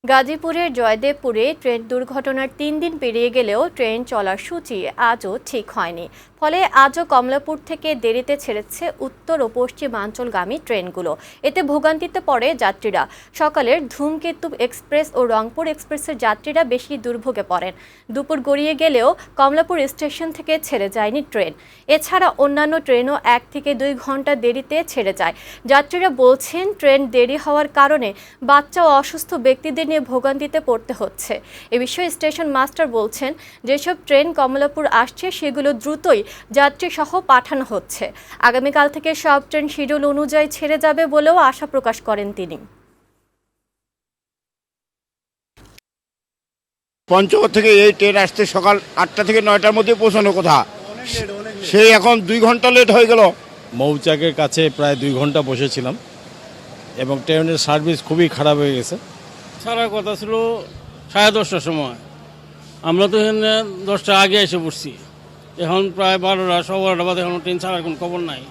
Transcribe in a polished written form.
গাজীপুরের জয়দেবপুরে ট্রেন দুর্ঘটনার ৩ দিন পেরিয়ে গেলেও ট্রেন চলার সূচি আজও ঠিক হয়নি। ফলে আজও কমলাপুর থেকে দেরিতে ছেড়েছে উত্তর ও পশ্চিমাঞ্চলগামী ট্রেনগুলো। এতে ভোগান্তিতে পড়ে যাত্রীরা। সকালের ধূমকেতু এক্সপ্রেস ও রংপুর এক্সপ্রেসের যাত্রীরা বেশি দুর্ভোগে পড়েন। দুপুর গড়িয়ে গেলেও কমলাপুর স্টেশন থেকে ছেড়ে যায়নি ট্রেন। এছাড়া অন্যান্য ট্রেনও 1 থেকে 2 ঘন্টা দেরিতে ছেড়ে যায়। যাত্রীরা বলছেন, ট্রেন দেরি হওয়ার কারণে বাচ্চা ও অসুস্থ ব্যক্তিদের নিয়ে ভোগান্তিতে পড়তে হচ্ছে। এ বিষয়ে স্টেশন মাস্টার বলছেন, যেসব ট্রেন কমলাপুর আসছে সেগুলো দ্রুতই যাত্রী সহ পাঠানো হচ্ছে। আগামীকাল থেকে সব ট্রেন শিডিউল অনুযায়ী ছেড়ে যাবে বলেও আশা প্রকাশ করেন তিনি। পঞ্চগড় থেকে এই ট্রেন আসতে সকাল 8টা থেকে 9টার মধ্যে পৌঁছানোর কথা, সেই এখন 2 ঘন্টা লেট হয়ে গেল। মৌচাকের কাছে প্রায় 2 ঘন্টা বসেছিলাম এবং ট্রেনের সার্ভিস খুবই খারাপ হয়ে গেছে। ছাড়ার কথা ছিল 10:30টার সময়, আমরা তো এখানে 10টা আগে এসে পড়ছি। এখন প্রায় 12টা, 12:15 বাদে এখনো ট্রেন ছাড়ার কোনো খবর নাই।